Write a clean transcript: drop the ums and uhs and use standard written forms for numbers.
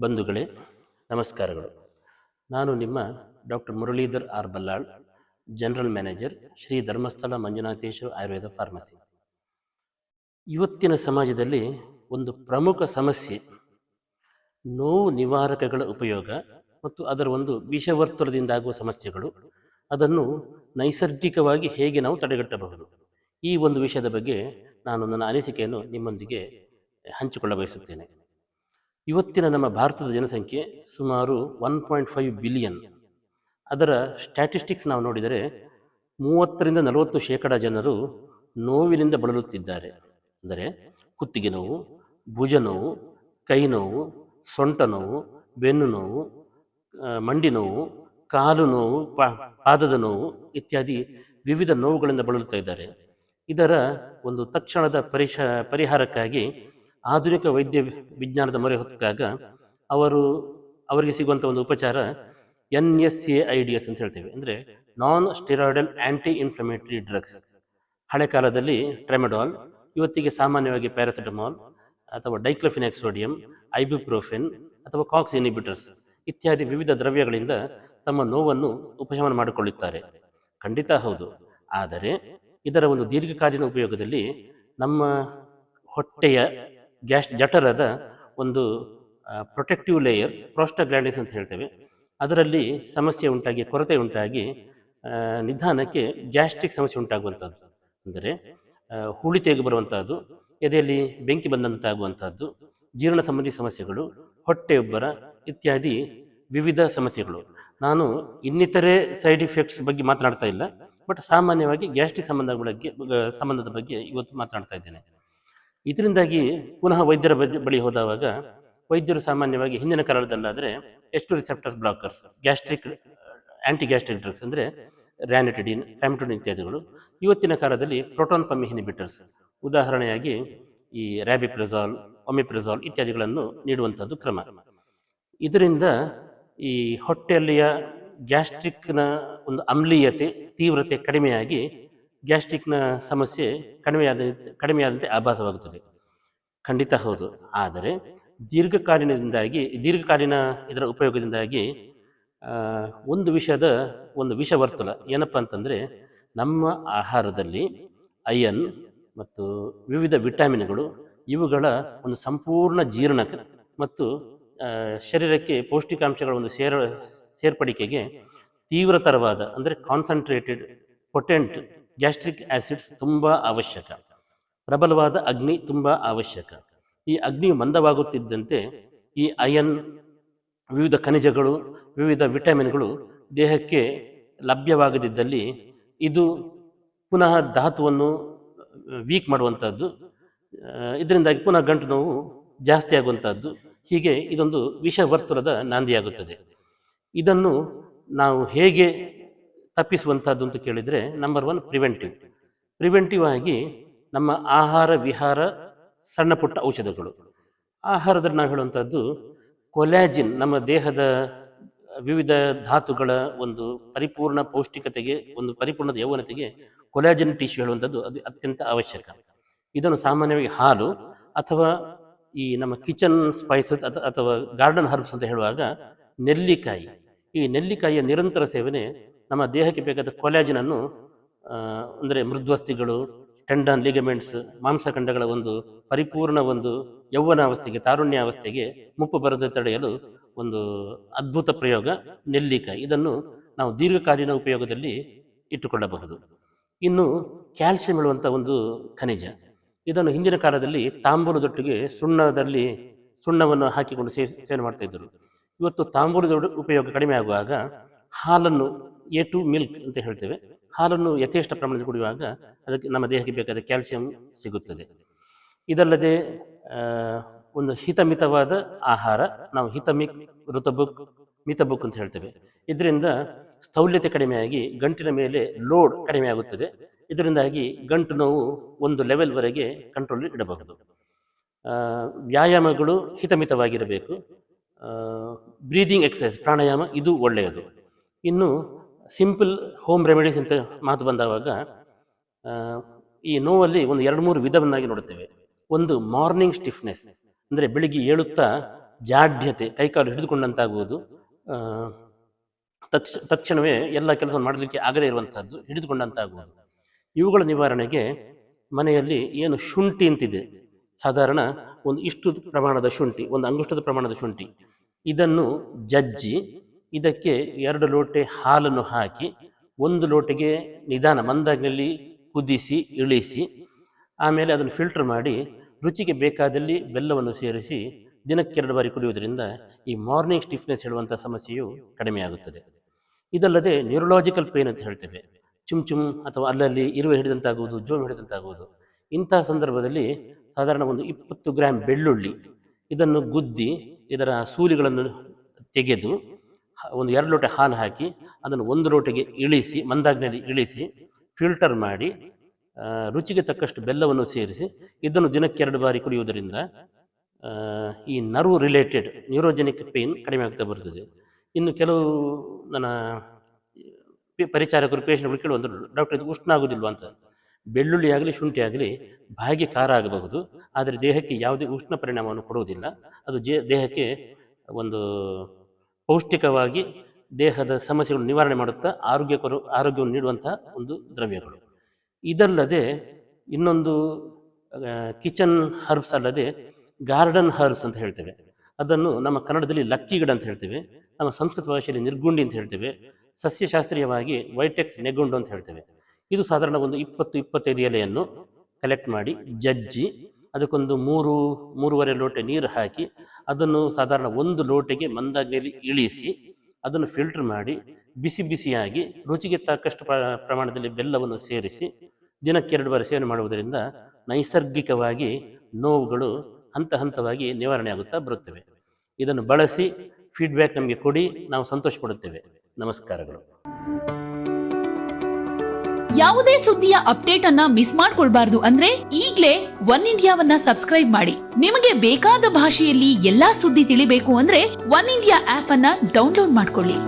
ಬಂಧುಗಳೇ, ನಮಸ್ಕಾರಗಳು. ನಾನು ನಿಮ್ಮ doctor Muralidhar R Ballal, general manager, Shri Dharmasthala Manjunatheshwara Ayurveda pharmacy. ಇವತ್ತಿನ ಸಮಾಜದಲ್ಲಿ ಒಂದು ಪ್ರಮುಖ ಸಮಸ್ಯೆ ನೋವು ನಿವಾರಕಗಳ ಉಪಯೋಗ ಮತ್ತು ಅದರ ಒಂದು ವಿಷವರ್ತುಲದಿಂದಾಗುವ ಸಮಸ್ಯೆಗಳು. ಅದನ್ನು ನೈಸರ್ಗಿಕವಾಗಿ ಹೇಗೆ ನಾವು ತಡೆಗಟ್ಟಬಹುದು, ಈ ಒಂದು ವಿಷಯದ ಬಗ್ಗೆ ನಾನು ನನ್ನ ಅನಿಸಿಕೆಯನ್ನು ನಿಮ್ಮೊಂದಿಗೆ ಹಂಚಿಕೊಳ್ಳ ಬಯಸುತ್ತೇನೆ. ಇವತ್ತಿನ ನಮ್ಮ ಭಾರತದ ಜನಸಂಖ್ಯೆ ಸುಮಾರು 1.5 ಬಿಲಿಯನ್. ಅದರ ಸ್ಟ್ಯಾಟಿಸ್ಟಿಕ್ಸ್ ನಾವು ನೋಡಿದರೆ 30-40% ಜನರು ನೋವಿನಿಂದ ಬಳಲುತ್ತಿದ್ದಾರೆ. ಅಂದರೆ ಕುತ್ತಿಗೆ ನೋವು, ಭುಜ ನೋವು, ಕೈ ನೋವು, ಸೊಂಟ ನೋವು, ಬೆನ್ನು ನೋವು, ಮಂಡಿ ನೋವು, ಕಾಲು ನೋವು, ಪಾದದ ನೋವು ಇತ್ಯಾದಿ ವಿವಿಧ ನೋವುಗಳಿಂದ ಬಳಲುತ್ತಾ ಇದ್ದಾರೆ. ಇದರ ಒಂದು ತಕ್ಷಣದ ಪರಿಹಾರಕ್ಕಾಗಿ ಆಧುನಿಕ ವೈದ್ಯ ವಿಜ್ಞಾನದ ಮೊರೆ ಹೊತ್ತಾಗ ಅವರಿಗೆ ಸಿಗುವಂಥ ಒಂದು ಉಪಚಾರ NSAIDs ಅಂತ ಹೇಳ್ತೇವೆ. ಅಂದರೆ ನಾನ್ ಸ್ಟೆರಾಯ್ಡಲ್ ಆಂಟಿ ಇನ್ಫ್ಲಮೇಟರಿ ಡ್ರಗ್ಸ್. ಹಳೆ ಕಾಲದಲ್ಲಿ ಟ್ರೆಮಡಾಲ್, ಇವತ್ತಿಗೆ ಸಾಮಾನ್ಯವಾಗಿ ಪ್ಯಾರಾಸಿಟಮಾಲ್ ಅಥವಾ ಡೈಕ್ಲೋಫಿನಾಕ್ ಸೋಡಿಯಂ, ಐಬುಪ್ರೋಫೆನ್ ಅಥವಾ ಕಾಕ್ಸ್ ಇನಿಬಿಟರ್ಸ್ ಇತ್ಯಾದಿ ವಿವಿಧ ದ್ರವ್ಯಗಳಿಂದ ತಮ್ಮ ನೋವನ್ನು ಉಪಶಮನ ಮಾಡಿಕೊಳ್ಳುತ್ತಾರೆ. ಖಂಡಿತ ಹೌದು. ಆದರೆ ಇದರ ಒಂದು ದೀರ್ಘಕಾಲೀನ ಉಪಯೋಗದಲ್ಲಿ ನಮ್ಮ ಹೊಟ್ಟೆಯ ಜಠರದ ಒಂದು ಪ್ರೊಟೆಕ್ಟಿವ್ ಲೇಯರ್, ಪ್ರೋಸ್ಟಾಗ್ಲಾಂಡಿನ್ಸ್ ಅಂತ ಹೇಳ್ತೇವೆ, ಅದರಲ್ಲಿ ಸಮಸ್ಯೆ ಉಂಟಾಗಿ, ಕೊರತೆ ಉಂಟಾಗಿ ನಿಧಾನಕ್ಕೆ ಗ್ಯಾಸ್ಟ್ರಿಕ್ ಸಮಸ್ಯೆ ಉಂಟಾಗುವಂಥದ್ದು. ಅಂದರೆ ಹುಳಿ ತೇಗು ಬರುವಂಥದ್ದು, ಎದೆಯಲ್ಲಿ ಬೆಂಕಿ ಬಂದಂತಾಗುವಂಥದ್ದು, ಜೀರ್ಣ ಸಂಬಂಧಿ ಸಮಸ್ಯೆಗಳು, ಹೊಟ್ಟೆಯುಬ್ಬರ ಇತ್ಯಾದಿ ವಿವಿಧ ಸಮಸ್ಯೆಗಳು. ನಾನು ಇನ್ನಿತರೆ ಸೈಡ್ ಇಫೆಕ್ಟ್ಸ್ ಬಗ್ಗೆ ಮಾತನಾಡ್ತಾ ಇಲ್ಲ, ಬಟ್ ಸಾಮಾನ್ಯವಾಗಿ ಗ್ಯಾಸ್ಟ್ರಿಕ್ ಸಂಬಂಧದ ಬಗ್ಗೆ ಇವತ್ತು ಮಾತನಾಡ್ತಾ ಇದ್ದೇನೆ. ಇದರಿಂದಾಗಿ ಪುನಃ ವೈದ್ಯರ ಬಳಿ ಹೋದವಾಗ ವೈದ್ಯರು ಸಾಮಾನ್ಯವಾಗಿ ಹಿಂದಿನ ಕಾಲದಲ್ಲಾದರೆ ಎಷ್ಟು receptor blockers, gastric anti gastric drugs ಅಂದರೆ ರ್ಯಾನಿಟಿಡಿನ್, ಫ್ಯಾಮಿಟೋಡಿನ್ ಇತ್ಯಾದಿಗಳು. ಇವತ್ತಿನ ಕಾಲದಲ್ಲಿ ಪ್ರೋಟಾನ್ ಪಂಪ್ ಇನ್ಹಿಬಿಟರ್ಸ್, ಉದಾಹರಣೆಯಾಗಿ ಈ ರ್ಯಾಬಿಪ್ರಜಾಲ್, ಒಮಿಪ್ರಜಾಲ್ ಇತ್ಯಾದಿಗಳನ್ನು ನೀಡುವಂಥದ್ದು ಕ್ರಮ. ಇದರಿಂದ ಈ ಹೊಟ್ಟೆಯಲ್ಲಿಯ ಗ್ಯಾಸ್ಟ್ರಿಕ್ನ ಒಂದು ಆಮ್ಲೀಯತೆ, ತೀವ್ರತೆ ಕಡಿಮೆಯಾಗಿ ಗ್ಯಾಸ್ಟ್ರಿಕ್ನ ಸಮಸ್ಯೆ ಕಡಿಮೆಯಾದಂತೆ ಆಭಾಸವಾಗುತ್ತದೆ. ಖಂಡಿತ ಹೌದು. ಆದರೆ ದೀರ್ಘಕಾಲೀನ ಇದರ ಉಪಯೋಗದಿಂದಾಗಿ ಒಂದು ವಿಷಯದ ಒಂದು ವಿಷವರ್ತುಲ ಏನಪ್ಪ ಅಂತಂದರೆ, ನಮ್ಮ ಆಹಾರದಲ್ಲಿ ಐರನ್ ಮತ್ತು ವಿವಿಧ ವಿಟಮಿನ್ಗಳು ಇವುಗಳ ಒಂದು ಸಂಪೂರ್ಣ ಜೀರ್ಣ ಮತ್ತು ಶರೀರಕ್ಕೆ ಪೌಷ್ಟಿಕಾಂಶಗಳ ಒಂದು ಸೇರ್ಪಡಿಕೆಗೆ ತೀವ್ರತರವಾದ ಅಂದರೆ ಕಾನ್ಸಂಟ್ರೇಟೆಡ್ ಪೊಟೆಂಟ್ ಗ್ಯಾಸ್ಟ್ರಿಕ್ ಆಸಿಡ್ಸ್ ತುಂಬ ಅವಶ್ಯಕ. ಪ್ರಬಲವಾದ ಅಗ್ನಿ ತುಂಬ ಅವಶ್ಯಕ. ಈ ಅಗ್ನಿಯು ಮಂದವಾಗುತ್ತಿದ್ದಂತೆ ಈ ಅಯನ್, ವಿವಿಧ ಖನಿಜಗಳು, ವಿವಿಧ ವಿಟಮಿನ್ಗಳು ದೇಹಕ್ಕೆ ಲಭ್ಯವಾಗದಿದ್ದಲ್ಲಿ ಇದು ಪುನಃ ಧಾತುವನ್ನು ವೀಕ್ ಮಾಡುವಂಥದ್ದು, ಇದರಿಂದಾಗಿ ಪುನಃ ಗಂಟು ನೋವು ಜಾಸ್ತಿ ಆಗುವಂಥದ್ದು. ಹೀಗೆ ಇದೊಂದು ವಿಷವರ್ತುಲದ ನಾಂದಿಯಾಗುತ್ತದೆ. ಇದನ್ನು ನಾವು ಹೇಗೆ ತಪ್ಪಿಸುವಂಥದ್ದು ಅಂತ ಕೇಳಿದರೆ, ನಂಬರ್ 1 ಪ್ರಿವೆಂಟಿವ್ ಆಗಿ ನಮ್ಮ ಆಹಾರ ವಿಹಾರ, ಸಣ್ಣ ಪುಟ್ಟ ಔಷಧಗಳು. ಆಹಾರದಲ್ಲಿ ನಾವು ಹೇಳುವಂಥದ್ದು ಕೊಲ್ಯಾಜಿನ್, ನಮ್ಮ ದೇಹದ ವಿವಿಧ ಧಾತುಗಳ ಒಂದು ಪರಿಪೂರ್ಣ ಪೌಷ್ಟಿಕತೆಗೆ, ಒಂದು ಪರಿಪೂರ್ಣದ ಯೌವನತೆಗೆ ಕೊಲ್ಯಾಜಿನ್ ಟಿಶ್ಯೂ ಹೇಳುವಂಥದ್ದು ಅದು ಅತ್ಯಂತ ಅವಶ್ಯಕ. ಇದನ್ನು ಸಾಮಾನ್ಯವಾಗಿ ಹಾಲು ಅಥವಾ ಈ ನಮ್ಮ ಕಿಚನ್ ಸ್ಪೈಸಸ್ ಅಥವಾ ಗಾರ್ಡನ್ ಹರ್ಬ್ಸ್ ಅಂತ ಹೇಳುವಾಗ ನೆಲ್ಲಿಕಾಯಿ, ಈ ನೆಲ್ಲಿಕಾಯಿಯ ನಿರಂತರ ಸೇವನೆ ನಮ್ಮ ದೇಹಕ್ಕೆ ಬೇಕಾದ ಕೊಲ್ಯಾಜಿನನ್ನು, ಅಂದರೆ ಮೃದ್ವಸ್ಥಿಗಳು, ಟೆಂಡನ್, ಲಿಗಮೆಂಟ್ಸ್, ಮಾಂಸಖಂಡಗಳ ಒಂದು ಪರಿಪೂರ್ಣ ಒಂದು ಯೌವನಾವಸ್ಥೆಗೆ, ತಾರುಣ್ಯಾವಸ್ಥೆಗೆ ಮುಪ್ಪು ಬರದೆ ತಡೆಯಲು ಒಂದು ಅದ್ಭುತ ಪ್ರಯೋಗ ನೆಲ್ಲಿಕಾಯಿ. ಇದನ್ನು ನಾವು ದೀರ್ಘಕಾಲೀನ ಉಪಯೋಗದಲ್ಲಿ ಇಟ್ಟುಕೊಳ್ಳಬಹುದು. ಇನ್ನು ಕ್ಯಾಲ್ಸಿಯಂ ಹೇಳುವಂಥ ಒಂದು ಖನಿಜ, ಇದನ್ನು ಹಿಂದಿನ ಕಾಲದಲ್ಲಿ ತಾಂಬೂಲದೊಟ್ಟಿಗೆ ಸುಣ್ಣವನ್ನು ಹಾಕಿಕೊಂಡು ಸೇವನೆ ಮಾಡ್ತಾ ಇದ್ದರು. ಇವತ್ತು ತಾಂಬೂಲದ ಉಪಯೋಗ ಕಡಿಮೆ ಆಗುವಾಗ ಹಾಲನ್ನು, A2 ಮಿಲ್ಕ್ ಅಂತ ಹೇಳ್ತೇವೆ, ಹಾಲನ್ನು ಯಥೇಷ್ಟ ಪ್ರಮಾಣದಲ್ಲಿ ಕುಡಿಯುವಾಗ ಅದಕ್ಕೆ ನಮ್ಮ ದೇಹಕ್ಕೆ ಬೇಕಾದ ಕ್ಯಾಲ್ಸಿಯಂ ಸಿಗುತ್ತದೆ. ಇದಲ್ಲದೆ ಒಂದು ಹಿತಮಿತವಾದ ಆಹಾರ, ನಾವು ಹಿತಮಿಕ್, ಋತಬುಕ್, ಮಿತಬುಕ್ ಅಂತ ಹೇಳ್ತೇವೆ. ಇದರಿಂದ ಸ್ಥೌಲ್ಯತೆ ಕಡಿಮೆಯಾಗಿ ಗಂಟಿನ ಮೇಲೆ ಲೋಡ್ ಕಡಿಮೆ ಆಗುತ್ತದೆ. ಇದರಿಂದಾಗಿ ಗಂಟು ನೋವು ಒಂದು ಲೆವೆಲ್ವರೆಗೆ ಕಂಟ್ರೋಲ್ ಇಡಬಹುದು. ವ್ಯಾಯಾಮಗಳು ಹಿತಮಿತವಾಗಿರಬೇಕು. ಬ್ರೀದಿಂಗ್ ಎಕ್ಸಸೈಸ್, ಪ್ರಾಣಾಯಾಮ, ಇದು ಒಳ್ಳೆಯದು. ಇನ್ನು ಸಿಂಪಲ್ ಹೋಮ್ ರೆಮಿಡೀಸ್ ಅಂತ ಮಾತು ಬಂದಾಗ ಈ ನೋವಲ್ಲಿ ಒಂದು 2-3 ವಿಧವನ್ನಾಗಿ ನೋಡುತ್ತೇವೆ. ಒಂದು ಮಾರ್ನಿಂಗ್ ಸ್ಟಿಫ್ನೆಸ್, ಅಂದರೆ ಬೆಳಿಗ್ಗೆ ಏಳುತ್ತಾ ಜಾಢ್ಯತೆ, ಕೈಕಾಲು ಹಿಡಿದುಕೊಂಡಂತಾಗುವುದು, ತಕ್ಷಣವೇ ಎಲ್ಲ ಕೆಲಸವನ್ನು ಮಾಡಲಿಕ್ಕೆ ಆಗದೇ ಇರುವಂತಹದ್ದು, ಹಿಡಿದುಕೊಂಡಂತಾಗುವುದು. ಇವುಗಳ ನಿವಾರಣೆಗೆ ಮನೆಯಲ್ಲಿ ಏನು ಶುಂಠಿ ಅಂತಿದೆ, ಸಾಧಾರಣ ಒಂದು ಇಷ್ಟು ಪ್ರಮಾಣದ ಶುಂಠಿ, ಒಂದು ಅಂಗುಷ್ಟದ ಪ್ರಮಾಣದ ಶುಂಠಿ, ಇದನ್ನು ಜಜ್ಜಿ ಇದಕ್ಕೆ 2 ಲೋಟೆ ಹಾಲನ್ನು ಹಾಕಿ 1 ಲೋಟೆಗೆ ನಿಧಾನ ಮಂದಾಗಿನಲ್ಲಿ ಕುದಿಸಿ ಇಳಿಸಿ ಆಮೇಲೆ ಅದನ್ನು ಫಿಲ್ಟರ್ ಮಾಡಿ ರುಚಿಗೆ ಬೇಕಾದಲ್ಲಿ ಬೆಲ್ಲವನ್ನು ಸೇರಿಸಿ ದಿನಕ್ಕೆ 2 ಬಾರಿ ಕುಡಿಯುವುದರಿಂದ ಈ ಮಾರ್ನಿಂಗ್ ಸ್ಟಿಫ್ನೆಸ್ ಹೇಳುವಂಥ ಸಮಸ್ಯೆಯು ಕಡಿಮೆಯಾಗುತ್ತದೆ. ಇದಲ್ಲದೆ ನ್ಯೂರಲಾಜಿಕಲ್ ಪೇನ್ ಅಂತ ಹೇಳ್ತೇವೆ, ಚುಮ್ ಅಥವಾ ಅಲ್ಲಲ್ಲಿ ಇರುವೆ ಹಿಡಿದಂತಾಗುವುದು, ಜೋಮ್ ಹಿಡಿದಂತಾಗುವುದು. ಇಂತಹ ಸಂದರ್ಭದಲ್ಲಿ ಸಾಧಾರಣ ಒಂದು 20 ಗ್ರಾಂ ಬೆಳ್ಳುಳ್ಳಿ ಇದನ್ನು ಗುದ್ದಿ ಇದರ ಸೂಲಿಗಳನ್ನು ತೆಗೆದು ಒಂದು 2 ಲೋಟ ಹಾಲು ಹಾಕಿ ಅದನ್ನು 1 ಲೋಟೆಗೆ ಇಳಿಸಿ ಮಂದಾಗ್ನಲ್ಲಿ ಇಳಿಸಿ ಫಿಲ್ಟರ್ ಮಾಡಿ ರುಚಿಗೆ ತಕ್ಕಷ್ಟು ಬೆಲ್ಲವನ್ನು ಸೇರಿಸಿ ಇದನ್ನು ದಿನಕ್ಕೆ 2 ಬಾರಿ ಕುಡಿಯುವುದರಿಂದ ಈ ನರ್ವ್ ರಿಲೇಟೆಡ್ ನ್ಯೂರೋಜೆನಿಕ್ ಪೇನ್ ಕಡಿಮೆ ಆಗ್ತಾ ಬರ್ತದೆ. ಇನ್ನು ಕೆಲವು ನನ್ನ ಪರಿಚಾರಕರು ಪೇಷಂಟ್ಗಳು ಕೇಳುವಂಥ, ಡಾಕ್ಟರ್ ಇದು ಉಷ್ಣ ಆಗೋದಿಲ್ವ ಅಂತ. ಬೆಳ್ಳುಳ್ಳಿ ಆಗಲಿ ಶುಂಠಿ ಆಗಲಿ ಬಾಯಿಗೆ ಖಾರ ಆಗಬಹುದು, ಆದರೆ ದೇಹಕ್ಕೆ ಯಾವುದೇ ಉಷ್ಣ ಪರಿಣಾಮವನ್ನು ಕೊಡುವುದಿಲ್ಲ. ಅದು ದೇಹಕ್ಕೆ ಒಂದು ಪೌಷ್ಟಿಕವಾಗಿ ದೇಹದ ಸಮಸ್ಯೆಗಳನ್ನು ನಿವಾರಣೆ ಮಾಡುತ್ತಾ ಆರೋಗ್ಯವನ್ನು ನೀಡುವಂತಹ ಒಂದು ದ್ರವ್ಯಗಳು. ಇದಲ್ಲದೆ ಇನ್ನೊಂದು ಕಿಚನ್ ಹರ್ಬ್ಸ್ ಅಲ್ಲದೆ ಗಾರ್ಡನ್ ಹರ್ಬ್ಸ್ ಅಂತ ಹೇಳ್ತೇವೆ. ಅದನ್ನು ನಮ್ಮ ಕನ್ನಡದಲ್ಲಿ ಲಕ್ಕಿ ಗಿಡ ಅಂತ ಹೇಳ್ತೇವೆ, ನಮ್ಮ ಸಂಸ್ಕೃತ ಭಾಷೆಯಲ್ಲಿ ನಿರ್ಗುಂಡಿ ಅಂತ ಹೇಳ್ತೇವೆ, ಸಸ್ಯಶಾಸ್ತ್ರೀಯವಾಗಿ ವೈಟೆಕ್ಸ್ ನೆಗುಂಡು ಅಂತ ಹೇಳ್ತೇವೆ. ಇದು ಸಾಧಾರಣ ಒಂದು 20-25 ಎಲೆಯನ್ನು ಕಲೆಕ್ಟ್ ಮಾಡಿ ಜಜ್ಜಿ ಅದಕ್ಕೊಂದು 3-3.5 ಲೋಟೆ ನೀರು ಹಾಕಿ ಅದನ್ನು ಸಾಧಾರಣ 1 ಲೋಟೆಗೆ ಮಂದಾಗ್ನಿಯಲ್ಲಿ ಇಳಿಸಿ ಅದನ್ನು ಫಿಲ್ಟರ್ ಮಾಡಿ ಬಿಸಿಯಾಗಿ ರುಚಿಗೆ ತಕ್ಕಷ್ಟು ಪ್ರಮಾಣದಲ್ಲಿ ಬೆಲ್ಲವನ್ನು ಸೇರಿಸಿ ದಿನಕ್ಕೆ 2 ಬಾರಿ ಸೇವನೆ ಮಾಡುವುದರಿಂದ ನೈಸರ್ಗಿಕವಾಗಿ ನೋವುಗಳು ಹಂತವಾಗಿ ನಿವಾರಣೆ ಆಗುತ್ತಾ ಬರುತ್ತವೆ. ಇದನ್ನು ಬಳಸಿ ಫೀಡ್ಬ್ಯಾಕ್ ನಮಗೆ ಕೊಡಿ, ನಾವು ಸಂತೋಷ ಪಡುತ್ತೇವೆ. ನಮಸ್ಕಾರಗಳು. ಯಾವುದೇ ಸುದ್ದಿಯ ಅಪ್ಡೇಟ್ ಅನ್ನ ಮಿಸ್ ಮಾಡ್ಕೊಳ್ಬಾರ್ದು ಅಂದ್ರೆ ಈಗ್ಲೇ ಒನ್ ಇಂಡಿಯಾವನ್ನ ಸಬ್ಸ್ಕ್ರೈಬ್ ಮಾಡಿ. ನಿಮಗೆ ಬೇಕಾದ ಭಾಷೆಯಲ್ಲಿ ಎಲ್ಲಾ ಸುದ್ದಿ ತಿಳಿಬೇಕು ಅಂದ್ರೆ ಒನ್ ಇಂಡಿಯಾ ಆಪ್ ಅನ್ನ ಡೌನ್ಲೋಡ್ ಮಾಡ್ಕೊಳ್ಳಿ.